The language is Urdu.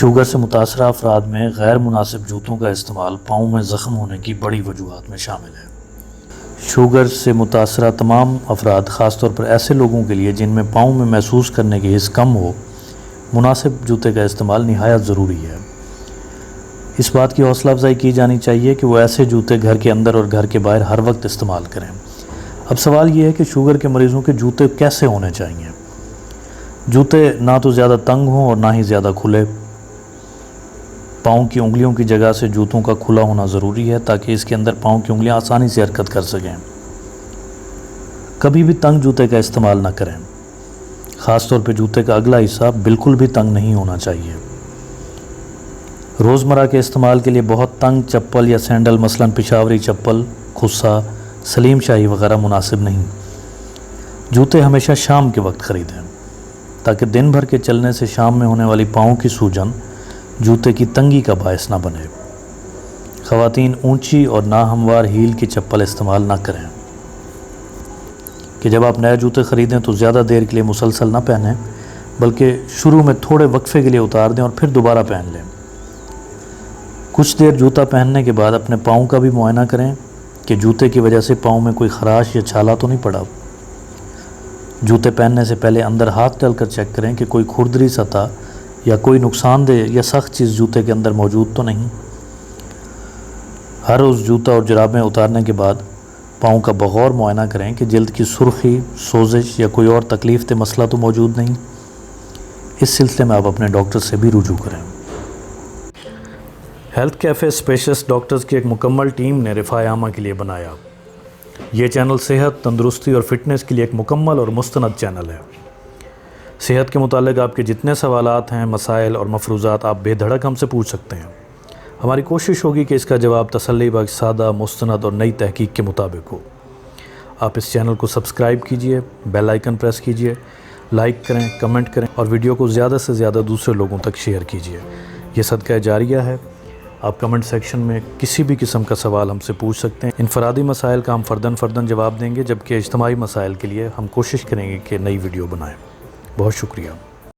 شوگر سے متاثرہ افراد میں غیر مناسب جوتوں کا استعمال پاؤں میں زخم ہونے کی بڑی وجوہات میں شامل ہے۔ شوگر سے متاثرہ تمام افراد، خاص طور پر ایسے لوگوں کے لیے جن میں پاؤں میں محسوس کرنے کی حس کم ہو، مناسب جوتے کا استعمال نہایت ضروری ہے۔ اس بات کی حوصلہ افزائی کی جانی چاہیے کہ وہ ایسے جوتے گھر کے اندر اور گھر کے باہر ہر وقت استعمال کریں۔ اب سوال یہ ہے کہ شوگر کے مریضوں کے جوتے کیسے ہونے چاہیے؟ جوتے نہ تو زیادہ تنگ ہوں اور نہ ہی زیادہ کھلے۔ پاؤں کی انگلیوں کی جگہ سے جوتوں کا کھلا ہونا ضروری ہے تاکہ اس کے اندر پاؤں کی انگلیاں آسانی سے حرکت کر سکیں۔ کبھی بھی تنگ جوتے کا استعمال نہ کریں، خاص طور پہ جوتے کا اگلا حصہ بالکل بھی تنگ نہیں ہونا چاہیے۔ روزمرہ کے استعمال کے لیے بہت تنگ چپل یا سینڈل، مثلاً پشاوری چپل، خصا، سلیم شاہی وغیرہ مناسب نہیں۔ جوتے ہمیشہ شام کے وقت خریدیں تاکہ دن بھر کے چلنے سے شام میں ہونے والی پاؤں کی سوجن جوتے کی تنگی کا باعث نہ بنے۔ خواتین اونچی اور ناہموار ہیل کی چپل استعمال نہ کریں کہ جب آپ نئے جوتے خریدیں تو زیادہ دیر کے لیے مسلسل نہ پہنیں، بلکہ شروع میں تھوڑے وقفے کے لیے اتار دیں اور پھر دوبارہ پہن لیں۔ کچھ دیر جوتا پہننے کے بعد اپنے پاؤں کا بھی معائنہ کریں کہ جوتے کی وجہ سے پاؤں میں کوئی خراش یا چھالا تو نہیں پڑا۔ جوتے پہننے سے پہلے اندر ہاتھ ڈال کر چیک کریں کہ کوئی کھردری سطح یا کوئی نقصان دہ یا سخت چیز جوتے کے اندر موجود تو نہیں۔ ہر روز جوتا اور جرابیں اتارنے کے بعد پاؤں کا بغور معائنہ کریں کہ جلد کی سرخی، سوزش یا کوئی اور تکلیف دہ مسئلہ تو موجود نہیں۔ اس سلسلے میں آپ اپنے ڈاکٹر سے بھی رجوع کریں۔ ہیلتھ کیفے اسپیشلسٹ ڈاکٹرز کی ایک مکمل ٹیم نے رفاہ عامہ کے لیے بنایا۔ یہ چینل صحت، تندرستی اور فٹنس کے لیے ایک مکمل اور مستند چینل ہے۔ صحت کے متعلق آپ کے جتنے سوالات ہیں، مسائل اور مفروضات آپ بے دھڑک ہم سے پوچھ سکتے ہیں۔ ہماری کوشش ہوگی کہ اس کا جواب تسلی بخش، سادہ، مستند اور نئی تحقیق کے مطابق ہو۔ آپ اس چینل کو سبسکرائب کیجئے، بیل آئیکن پریس کیجئے، لائک کریں، کمنٹ کریں اور ویڈیو کو زیادہ سے زیادہ دوسرے لوگوں تک شیئر کیجئے۔ یہ صدقہ جاریہ ہے۔ آپ کمنٹ سیکشن میں کسی بھی قسم کا سوال ہم سے پوچھ سکتے ہیں۔ انفرادی مسائل کا ہم فرداً جواب دیں گے، جبکہ اجتماعی مسائل کے لیے ہم کوشش کریں گے کہ نئی ویڈیو بنائیں۔ بہت شکریہ۔